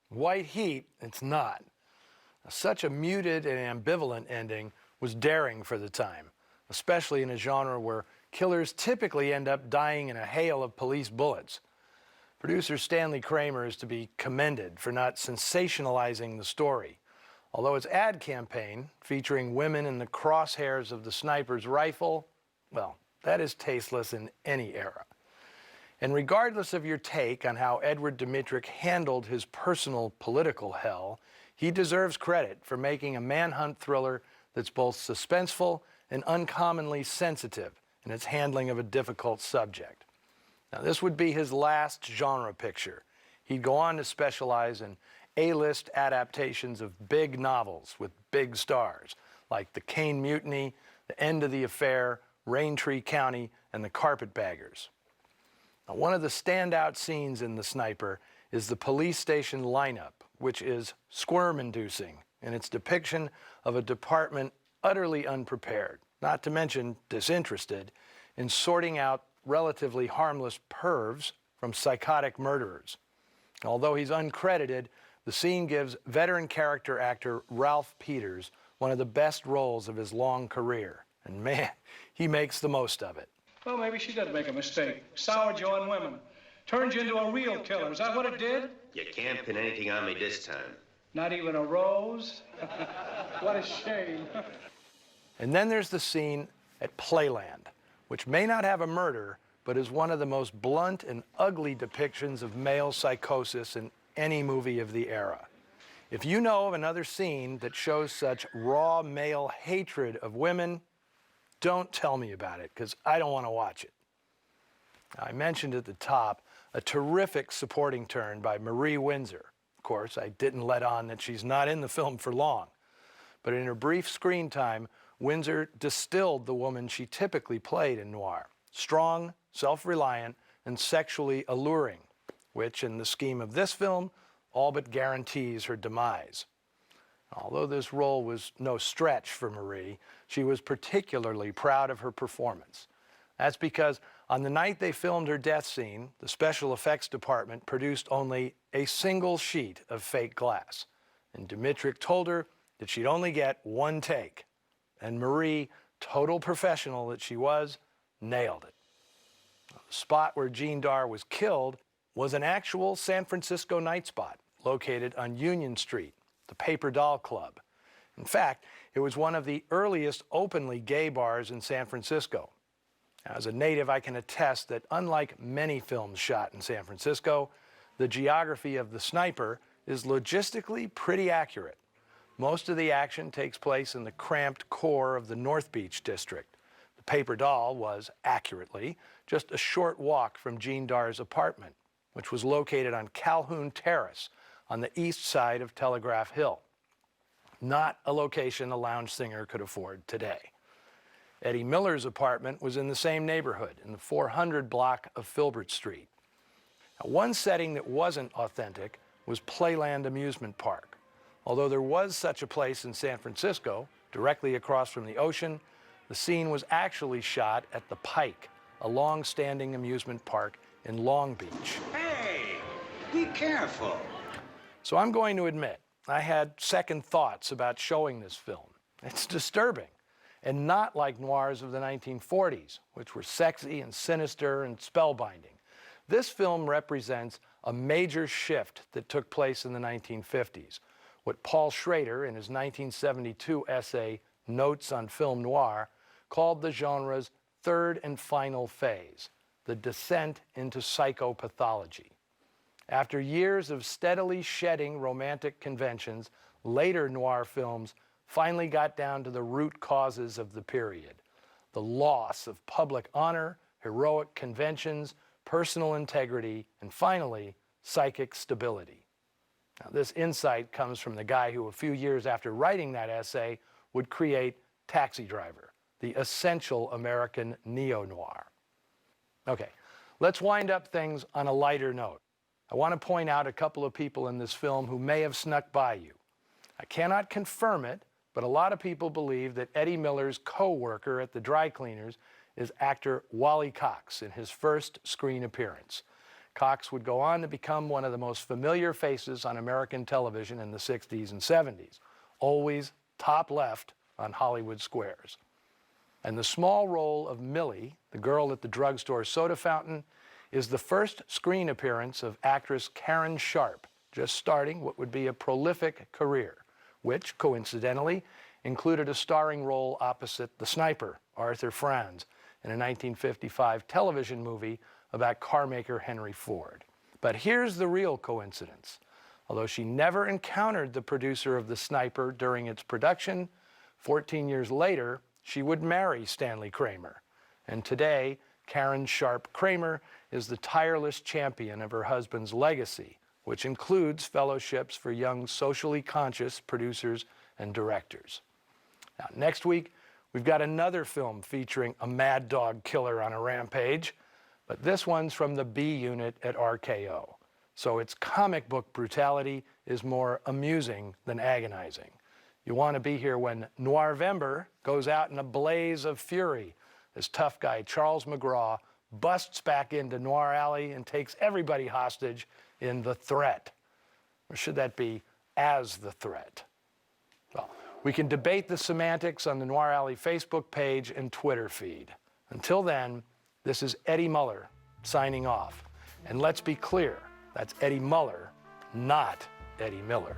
White heat, it's not. Such a muted and ambivalent ending was daring for the time, especially in a genre where killers typically end up dying in a hail of police bullets. Producer Stanley Kramer is to be commended for not sensationalizing the story, although its ad campaign, featuring women in the crosshairs of the sniper's rifle, well, that is tasteless in any era. And regardless of your take on how Edward Dmytryk handled his personal political hell, he deserves credit for making a manhunt thriller that's both suspenseful and uncommonly sensitive in its handling of a difficult subject. Now, this would be his last genre picture. He'd go on to specialize in A-list adaptations of big novels with big stars, like The Caine Mutiny, The End of the Affair, Raintree County, and The Carpetbaggers. Now, one of the standout scenes in The Sniper is the police station lineup, which is squirm-inducing in its depiction of a department utterly unprepared, not to mention disinterested, in sorting out relatively harmless pervs from psychotic murderers. Although he's uncredited, the scene gives veteran character actor Ralph Peters one of the best roles of his long career. And man, he makes the most of it. Well, maybe she did make a mistake. Soured you on women. Turned you into a real killer. Is that what it did? You can't pin anything on me this time. Not even a rose? What a shame. And then there's the scene at Playland, which may not have a murder, but is one of the most blunt and ugly depictions of male psychosis in any movie of the era. If you know of another scene that shows such raw male hatred of women, don't tell me about it, because I don't want to watch it. I mentioned at the top a terrific supporting turn by Marie Windsor. Of course, I didn't let on that she's not in the film for long. But in her brief screen time, Windsor distilled the woman she typically played in noir. Strong, self-reliant, and sexually alluring, which, in the scheme of this film, all but guarantees her demise. Although this role was no stretch for Marie, she was particularly proud of her performance. That's because on the night they filmed her death scene, the special effects department produced only a single sheet of fake glass. And Dmytryk told her that she'd only get one take. And Marie, total professional that she was, nailed it. The spot where Jean Darr was killed was an actual San Francisco night spot located on Union Street, the Paper Doll Club. In fact, it was one of the earliest openly gay bars in San Francisco. As a native, I can attest that unlike many films shot in San Francisco, the geography of The Sniper is logistically pretty accurate. Most of the action takes place in the cramped core of the North Beach district. The Paper Doll was, accurately, just a short walk from Jean Darr's apartment, which was located on Calhoun Terrace on the east side of Telegraph Hill. Not a location a lounge singer could afford today. Eddie Miller's apartment was in the same neighborhood, in the 400 block of Filbert Street. Now, one setting that wasn't authentic was Playland Amusement Park. Although there was such a place in San Francisco, directly across from the ocean, the scene was actually shot at the Pike, a long-standing amusement park in Long Beach. Hey, be careful. So I'm going to admit, I had second thoughts about showing this film. It's disturbing, and not like noirs of the 1940s, which were sexy and sinister and spellbinding. This film represents a major shift that took place in the 1950s. What Paul Schrader, in his 1972 essay, Notes on Film Noir, called the genre's third and final phase, the descent into psychopathology. After years of steadily shedding romantic conventions, later noir films finally got down to the root causes of the period: the loss of public honor, heroic conventions, personal integrity, and finally, psychic stability. Now, this insight comes from the guy who, a few years after writing that essay, would create Taxi Driver, the essential American neo-noir. Okay, let's wind up things on a lighter note. I want to point out a couple of people in this film who may have snuck by you. I cannot confirm it, but a lot of people believe that Eddie Miller's co-worker at the dry cleaners is actor Wally Cox in his first screen appearance. Cox would go on to become one of the most familiar faces on American television in the 60s and 70s, always top left on Hollywood squares. And the small role of Millie, the girl at the drugstore soda fountain, is the first screen appearance of actress Karen Sharp, just starting what would be a prolific career, which, coincidentally, included a starring role opposite the sniper, Arthur Franz, in a 1955 television movie about carmaker Henry Ford. But here's the real coincidence. Although she never encountered the producer of The Sniper during its production, 14 years later, she would marry Stanley Kramer. And today, Karen Sharp Kramer is the tireless champion of her husband's legacy, which includes fellowships for young socially conscious producers and directors. Now, next week, we've got another film featuring a mad dog killer on a rampage, but this one's from the B unit at RKO. So its comic book brutality is more amusing than agonizing. You want to be here when Noirvember goes out in a blaze of fury as tough guy Charles McGraw busts back into Noir Alley and takes everybody hostage in The Threat. Or should that be As the Threat? Well, we can debate the semantics on the Noir Alley Facebook page and Twitter feed. Until then, this is Eddie Muller signing off. And let's be clear, that's Eddie Muller, not Eddie Miller.